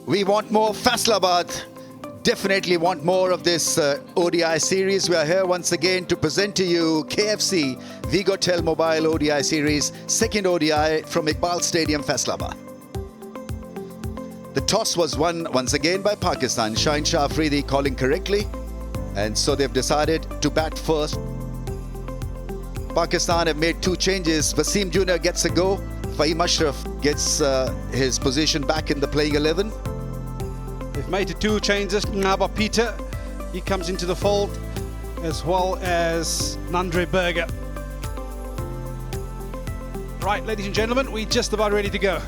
We want more Faisalabad. Definitely want more of this ODI series. We are here once again to present to you KFC Vigotel Mobile ODI series, second ODI from Iqbal Stadium, Faisalabad. The toss was won once again by Pakistan. Shaheen Shah Afridi calling correctly, and so they've decided to bat first. Pakistan have made two changes. Wasim Jr. gets a go. Fahim Ashraf gets his position back in the playing 11. They've made the two changes. Naba Peter, he comes into the fold, as well as Nandre Berger. Right, ladies and gentlemen, we're just about ready to go.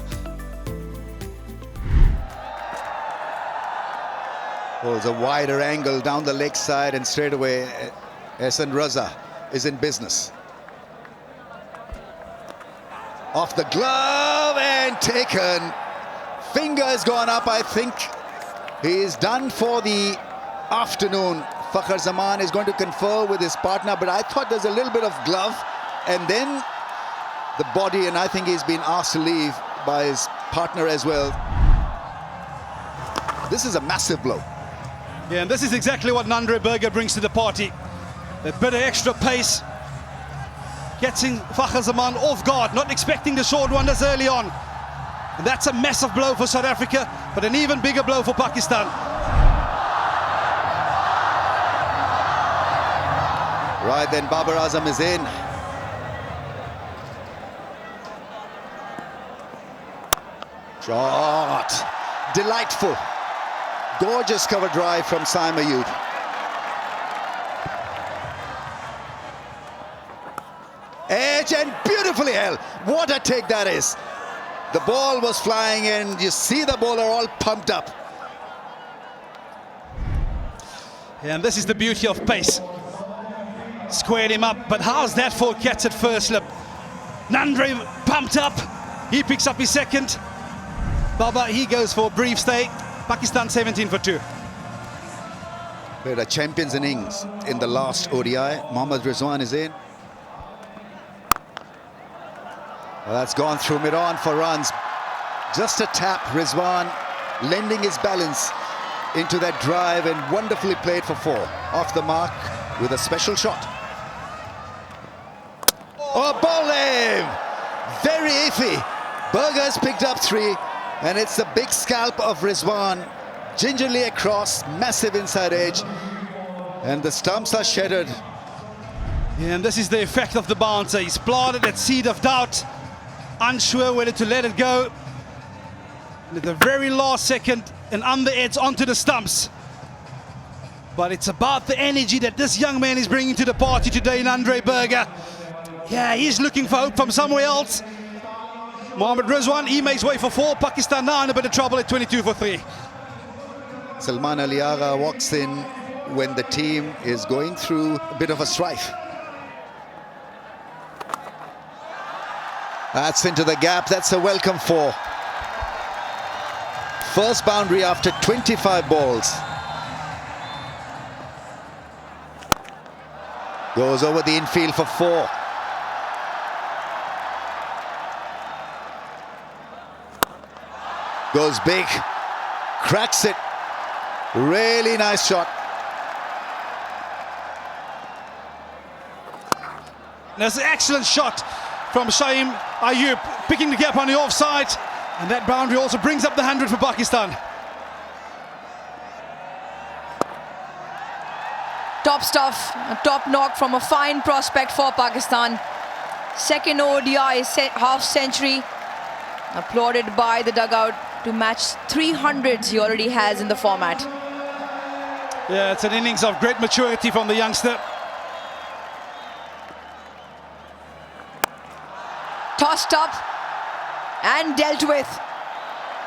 Oh, it's a wider angle down the leg side, and straight away Ehsan Raza is in business. Off the glove and taken. Finger has gone up, I think. He is done for the afternoon. Fakhar Zaman is going to confer with his partner, but I thought there's a little bit of glove and then the body, and I think he's been asked to leave by his partner as well. This is a massive blow. Yeah, and this is exactly what Nandre Berger brings to the party. That bit of extra pace, getting Fakhar Zaman off guard, not expecting the short one as early on. And that's a massive blow for South Africa, but an even bigger blow for Pakistan. Right then, Babar Azam is in. Shot. Delightful. Gorgeous cover drive from Saim Ayub. Edge and beautifully held. What a take that is. The ball was flying in. You see the bowler all pumped up. Yeah, and this is the beauty of pace. Squared him up, but how's that for catch at first slip? Nandre pumped up. He picks up his second. Baba, he goes for a brief stay. Pakistan 17 for 2. We had a champions innings in the last ODI. Mohammad Rizwan is in. Well, that's gone through mid-on for runs. Just a tap. Rizwan lending his balance into that drive and wonderfully played for 4. Off the mark with a special shot. Oh, bowling! Very iffy. Berger's picked up 3, and it's the big scalp of Rizwan. Gingerly across, massive inside edge, and the stumps are shattered. Yeah, and this is the effect of the bouncer. He's planted that seed of doubt, unsure whether to let it go. And at the very last second, and under edge onto the stumps. But it's about the energy that this young man is bringing to the party today, Nandre Berger. Yeah, he's looking for hope from somewhere else. Mohammad Rizwan, he makes way for 4. Pakistan now in a bit of trouble at 22 for 3. Salman Ali Agha walks in when the team is going through a bit of a strife. That's into the gap. That's a welcome 4. First boundary after 25 balls. Goes over the infield for 4. Goes big, cracks it. Really nice shot. There's an excellent shot from Saim Ayub, picking the gap on the offside. And that boundary also brings up the 100 for Pakistan. Top stuff, a top knock from a fine prospect for Pakistan. Second ODI half century, applauded by the dugout to match 300s he already has in the format. Yeah, it's an innings of great maturity from the youngster. Tossed up and dealt with.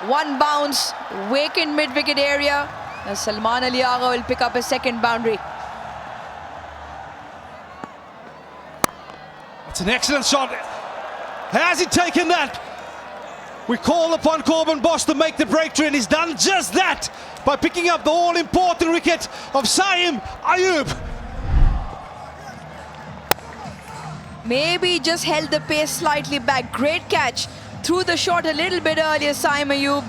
One bounce, vacant mid-wicket area. As Salman Ali Agha will pick up a second boundary. It's an excellent shot. Has he taken that? We call upon Corbin Boss to make the breakthrough, and he's done just that by picking up the all-important wicket of Saim Ayub. Maybe just held the pace slightly back. Great catch. Threw the shot a little bit earlier, Saim Ayub.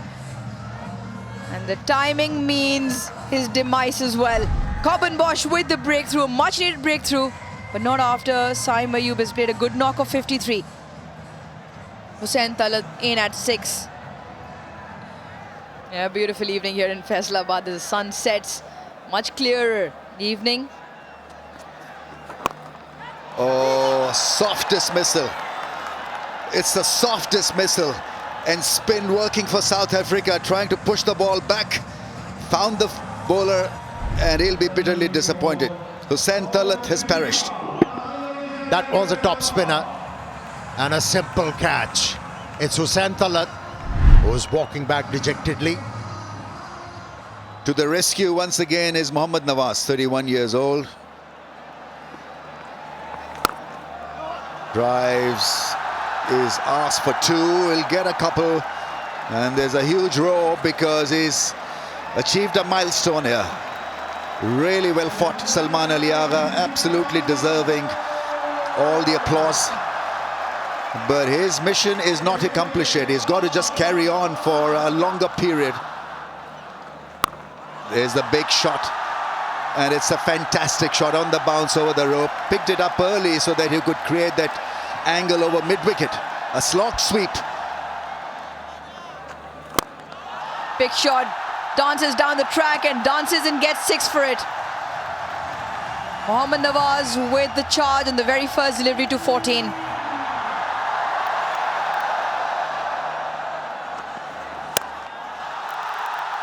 And the timing means his demise as well. Bosch with the breakthrough, much needed breakthrough, but not after Saim Ayub has played a good knock of 53. Hussain Talat in at 6. Yeah, beautiful evening here in Faisalabad. The sun sets much clearer evening. Oh, softest missile. It's the softest missile. And spin working for South Africa, trying to push the ball back. Found the bowler, and he'll be bitterly disappointed. Hussain Talat has perished. That was a top spinner and a simple catch. It's Hussain Talat who's walking back dejectedly. To the rescue once again is Mohammad Nawaz, 31 years old. Drives, is asked for 2, he'll get a couple, and there's a huge roar because he's achieved a milestone here. Really well fought, Salman Ali Agha, absolutely deserving all the applause. But his mission is not accomplished yet. He's got to just carry on for a longer period. There's the big shot, and it's a fantastic shot on the bounce over the rope. Picked it up early so that he could create that angle over mid-wicket. A slot sweep. Big shot, dances down the track and dances and gets 6 for it. Mohammad Nawaz with the charge in the very first delivery to 14.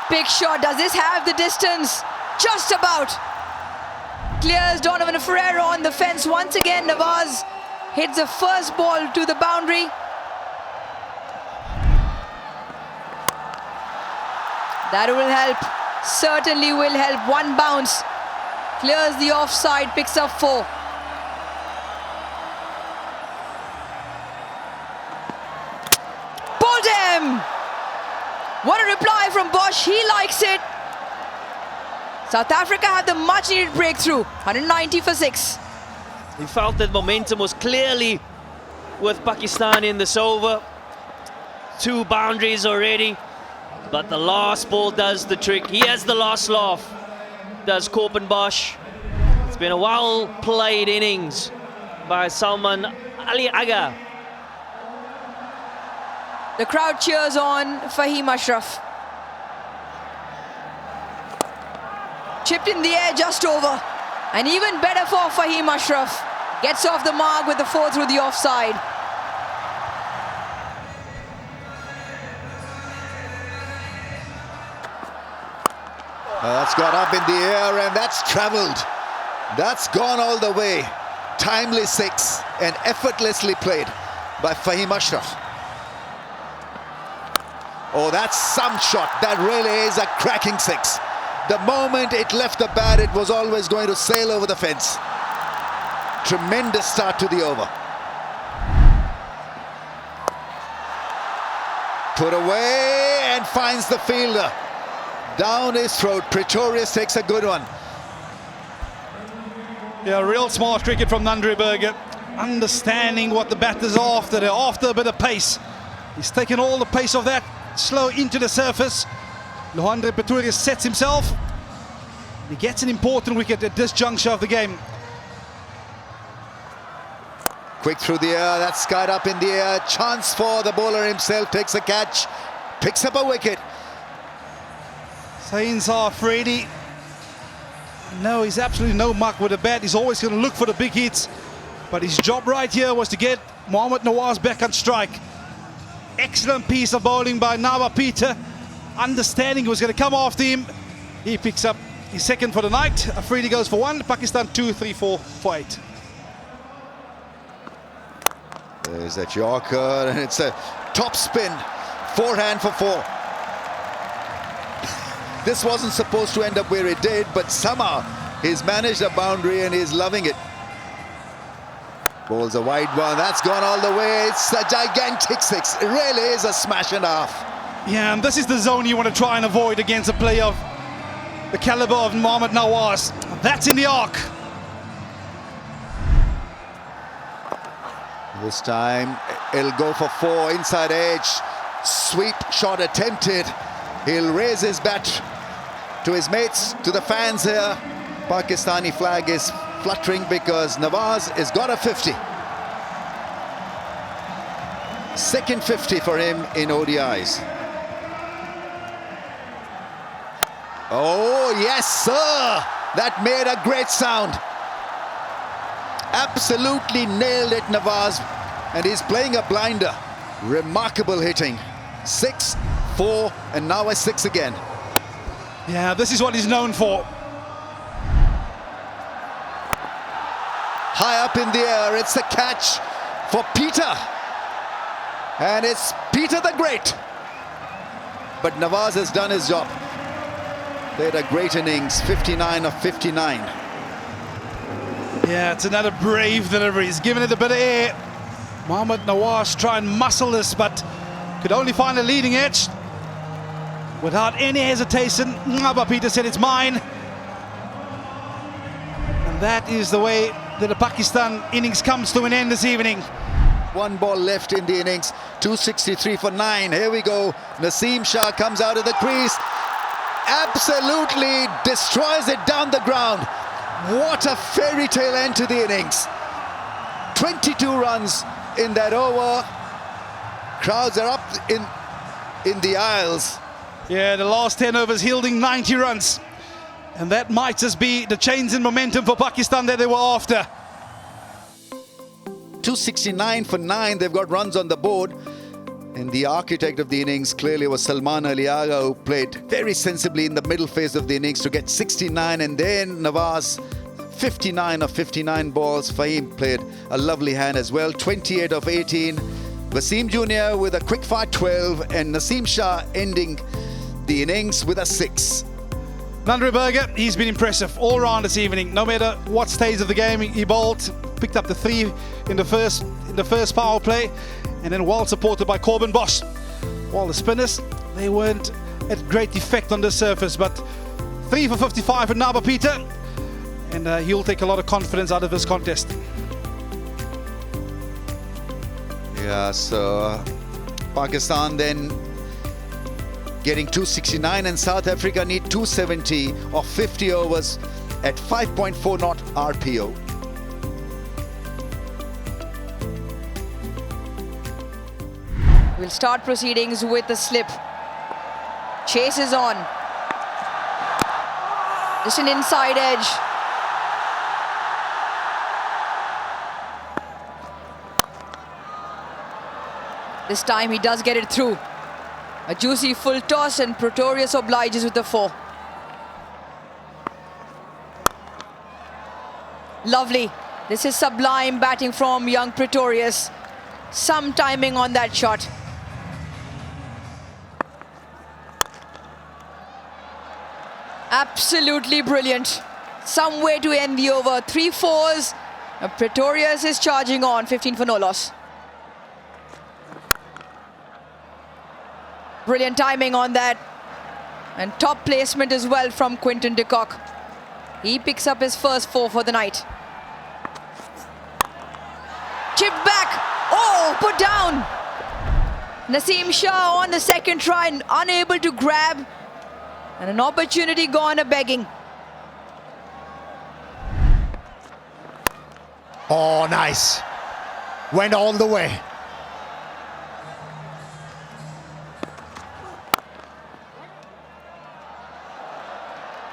Big shot, does this have the distance? Just about. Clears Donovan Ferreira on the fence once again. Nawaz hits the first ball to the boundary. That will help, certainly will help. One bounce, clears the offside, picks up 4. Bowled him! What a reply from Bosch, he likes it. South Africa had the much needed breakthrough, 190 for 6. He felt that momentum was clearly with Pakistan in this over. 2 boundaries already, but the last ball does the trick. He has the last laugh, does Kock. It's been a well-played innings by Salman Ali Agha. The crowd cheers on Fahim Ashraf. Chipped in the air just over. And even better for Fahim Ashraf. Gets off the mark with the 4 through the offside. That's got up in the air and that's travelled. That's gone all the way. Timely 6 and effortlessly played by Fahim Ashraf. Oh, that's some shot. That really is a cracking 6. The moment it left the bat, it was always going to sail over the fence. Tremendous start to the over. Put away and finds the fielder. Down his throat. Pretorius takes a good one. Yeah, real smart cricket from Nandriberger. Understanding what the batter's after. They're after a bit of pace. He's taken all the pace of that slow into the surface. Lohandre Pretorius sets himself. He gets an important wicket at this juncture of the game. Quick through the air, that's skied up in the air. Chance for the bowler himself, takes a catch, picks up a wicket. Sains Afridi. No, he's absolutely no muck with the bat. He's always going to look for the big hits. But his job right here was to get Mohammad Nawaz back on strike. Excellent piece of bowling by Nawa Peter. Understanding he was going to come after him. He picks up his second for the night. Afridi goes for 1. Pakistan 2, 3, 4 for 8. There's that Yorker, and it's a top spin. Forehand for 4. This wasn't supposed to end up where it did, but somehow he's managed a boundary and he's loving it. Bowls a wide one, that's gone all the way. It's a gigantic 6. It really is a smash and a half. Yeah, and this is the zone you want to try and avoid against a player of the caliber of Mohammad Nawaz. That's in the arc. This time it'll go for 4, inside edge. Sweep shot attempted. He'll raise his bat to his mates, to the fans here. Pakistani flag is fluttering because Nawaz has got a 50. Second 50 for him in ODIs. Oh, yes, sir! That made a great sound. Absolutely nailed it, Nawaz. And he's playing a blinder. Remarkable hitting. 6, 4, and now a 6 again. Yeah, this is what he's known for. High up in the air, it's the catch for Peter. And it's Peter the Great. But Nawaz has done his job. Played a great innings, 59 of 59. Yeah, it's another brave delivery. He's given it a bit of air. Mohammad Nawaz try and muscle this, but could only find a leading edge. Without any hesitation, but Peter said it's mine. And that is the way that the Pakistan innings comes to an end this evening. One ball left in the innings, 263 for 9. Here we go. Naseem Shah comes out of the crease. Absolutely destroys it down the ground. What a fairy tale end to the innings. 22 runs in that over. Crowds are up in the aisles. Yeah, the last 10 overs yielding 90 runs. And that might just be the change in momentum for Pakistan that they were after. 269 for 9. They've got runs on the board. And the architect of the innings clearly was Salman Ali Agha, who played very sensibly in the middle phase of the innings to get 69. And then Nawaz, 59 of 59 balls. Fahim played a lovely hand as well, 28 of 18. Wasim Jr. with a quick fire 12. And Naseem Shah ending the innings with a 6. Nandri Berger, he's been impressive all round this evening. No matter what stage of the game he bowled, picked up the 3 in the first power play, and then well supported by Corbin Bosch. While the spinners, they weren't at great effect on the surface, but 3 for 55 for Naba Peter, and he'll take a lot of confidence out of this contest. Yeah, so Pakistan then getting 269, and South Africa need 270 of 50 overs at 5.4 knot RPO. We'll start proceedings with the slip. Chase is on. Just an inside edge. This time he does get it through. A juicy full toss, and Pretorius obliges with the 4. Lovely. This is sublime batting from young Pretorius. Some timing on that shot. Absolutely brilliant. Some way to end the over. 3 4s. Pretorius is charging on, 15 for no loss. Brilliant timing on that. And top placement as well from Quinton de Kock. He picks up his first 4 for the night. Chipped back. Oh, put down. Naseem Shah on the second try, unable to grab. And an opportunity gone a-begging. Oh, nice. Went all the way.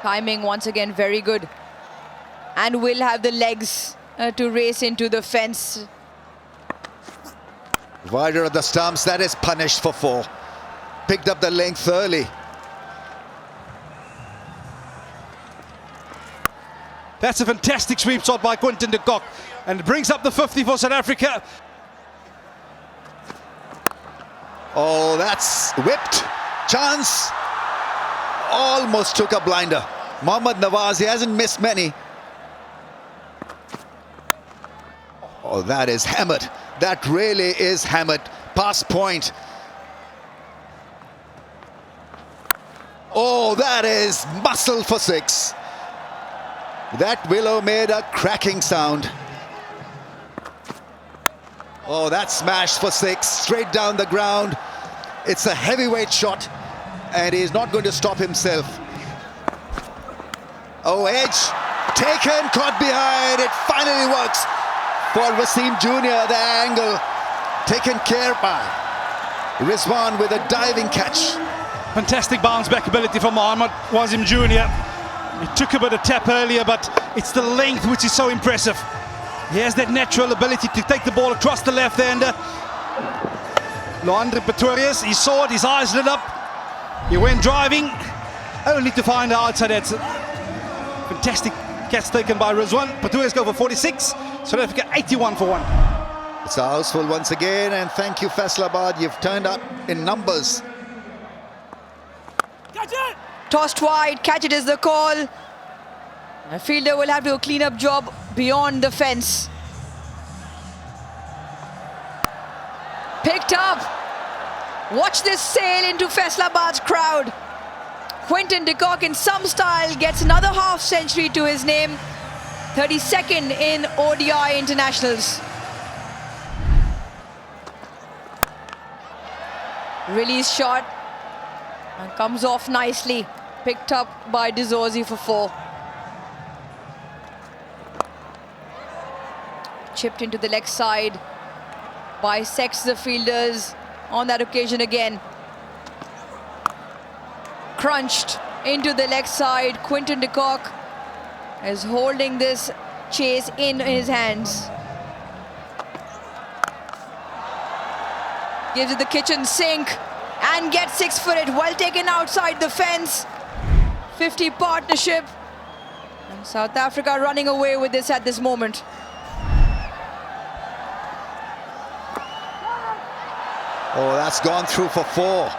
Timing once again very good. And will have the legs to race into the fence. Wider of the stumps, that is punished for 4. Picked up the length early. That's a fantastic sweep shot by Quinton de Kock, and it brings up the 50 for South Africa. Oh, that's whipped. Chance. Almost took a blinder. Mohammad Nawaz, he hasn't missed many. Oh, that is hammered. That really is hammered. Past point. Oh, that is muscle for 6. That willow made a cracking sound. Oh, that smash for 6, straight down the ground. It's a heavyweight shot. and he's not going to stop himself. Oh, edge taken, caught behind. It finally works for Wasim Jr. The angle taken care by Rizwan with a diving catch. Fantastic bounce back ability from Mohammad Wasim Jr. He took a bit of tap earlier, but it's the length which is so impressive. He has that natural ability to take the ball across the left-hander. Loandre Pretorius, he saw it, his eyes lit up. He went driving, only to find the outside. That's a fantastic catch taken by Rizwan. Pretorius go for 46, South Africa 81 for 1. It's a houseful once again, and thank you, Faisalabad. You've turned up in numbers. Tossed wide, catch it is the call. A fielder will have to do a clean-up job beyond the fence. Picked up. Watch this sail into Faisalabad's crowd. Quinton de Kock in some style gets another half century to his name. 32nd in ODI internationals. Release shot. And comes off nicely. Picked up by Dizorzi for 4. Chipped into the leg side. Bisects the fielders on that occasion again. Crunched into the leg side. Quinton de Kock is holding this chase in his hands. Gives it the kitchen sink and gets 6 for it. Well taken outside the fence. 50 partnership. And South Africa running away with this at this moment. Oh, that's gone through for 4.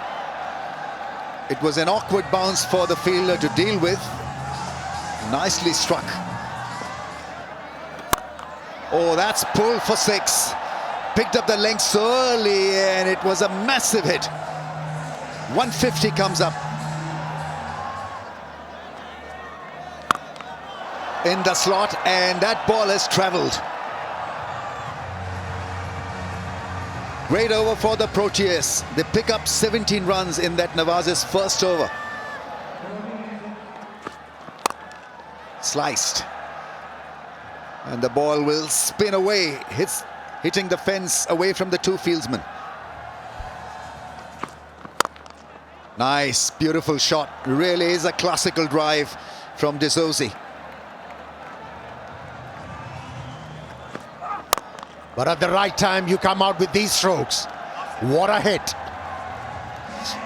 It was an awkward bounce for the fielder to deal with. Nicely struck. Oh, that's pulled for 6. Picked up the length so early, and it was a massive hit. 150 comes up. In the slot, and that ball has travelled. Great over for the Proteas. They pick up 17 runs in that Nawaz's first over. Sliced. And the ball will spin away, hitting the fence away from the 2 fieldsmen. Nice, beautiful shot. Really is a classical drive from Dizorzi. But at the right time, you come out with these strokes. What a hit.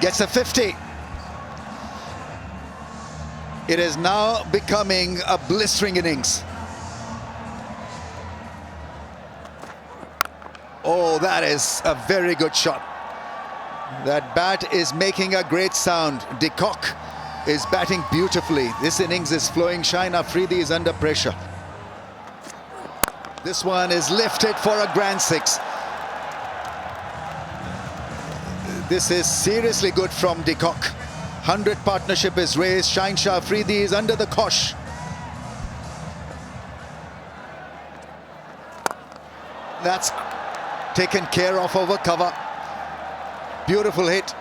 Gets a 50. It is now becoming a blistering innings. Oh, that is a very good shot. That bat is making a great sound. De Kock is batting beautifully. This innings is flowing. Shine Afridi is under pressure. This one is lifted for a grand 6. This is seriously good from De Kock. 100 partnership is raised. Shine Afridi is under the cosh. That's taken care of over cover. Beautiful hit.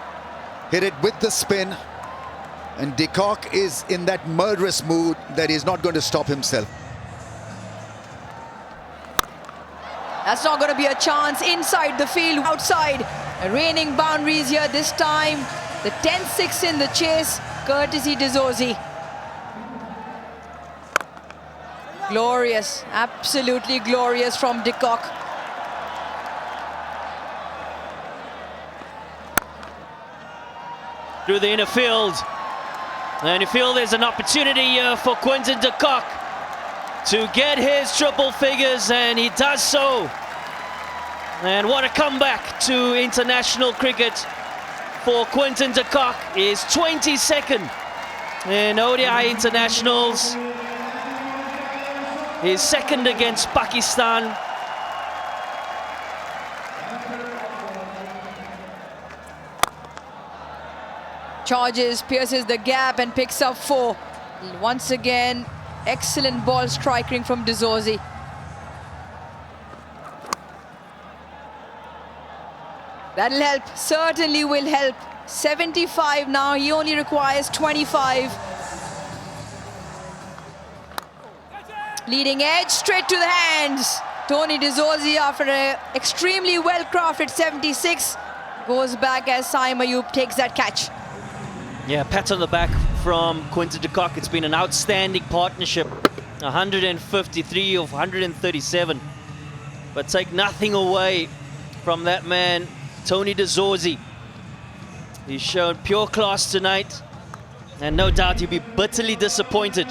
Hit it with the spin. And De Kock is in that murderous mood that he's not going to stop himself. That's not going to be a chance inside the field, outside. Reigning boundaries here this time. The 10-6 in the chase, courtesy Dizorzi. Glorious, absolutely glorious from De Kock. Through the inner field. And you feel there's an opportunity here for Quinton de Kock to get his triple figures, and he does so. And what a comeback to international cricket for Quinton de Kock. His 22nd in ODI internationals. His second against Pakistan. Charges, pierces the gap and picks up 4. Once again, excellent ball striking from Dizorzi. That'll help, certainly will help 75 now, he only requires 25. Leading edge, straight to the hands. Tony De Zorzi, after an extremely well-crafted 76, goes back as Saim Ayub takes that catch. Yeah, pat on the back from Quinton de Kock. It's been an outstanding partnership. 153 of 137. But take nothing away from that man, Tony De Zorzi. He's shown pure class tonight, and no doubt he'll be bitterly disappointed,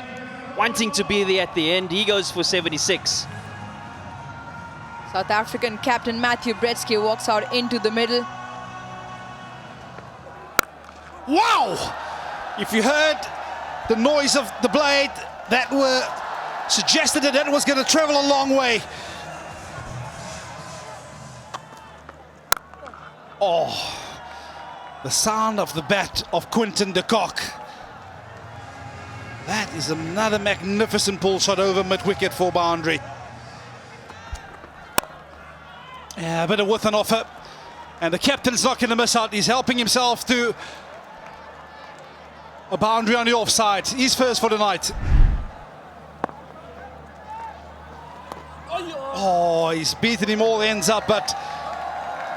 wanting to be there at the end. He goes for 76. South African captain Matthew Bretsky walks out into the middle. Wow! If you heard the noise of the blade, that were suggested that was going to travel a long way. Oh, the sound of the bat of Quinton de Kock. That is another magnificent pull shot over mid-wicket for boundary. Yeah, a bit of width and offer. And the captain's not going to miss out. He's helping himself to a boundary on the offside. He's first for the night. Oh, he's beaten him all ends up, but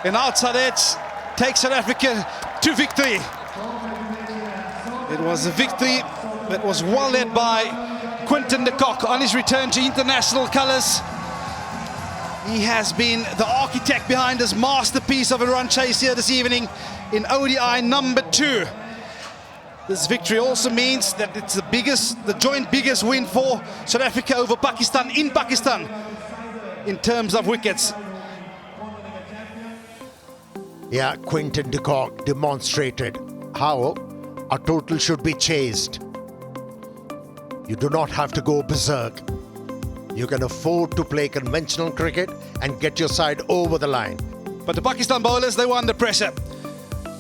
an outside edge takes South Africa to victory. It was a victory that was well led by Quinton de Kock on his return to international colours. He has been the architect behind this masterpiece of a run chase here this evening in ODI number 2. This victory also means that it's the joint biggest win for South Africa over Pakistan in Pakistan in terms of wickets. Yeah, Quinton de Kock demonstrated how a total should be chased. You do not have to go berserk. You can afford to play conventional cricket and get your side over the line. But the Pakistan bowlers, they were under pressure.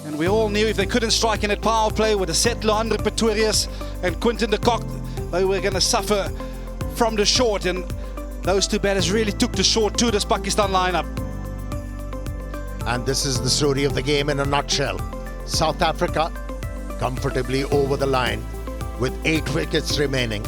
And we all knew if they couldn't strike in a power play with a settler under Pretorius and Quinton de Kock, they were going to suffer from the short. And those two batters really took the short to this Pakistan lineup. And this is the story of the game in a nutshell. South Africa comfortably over the line with 8 wickets remaining.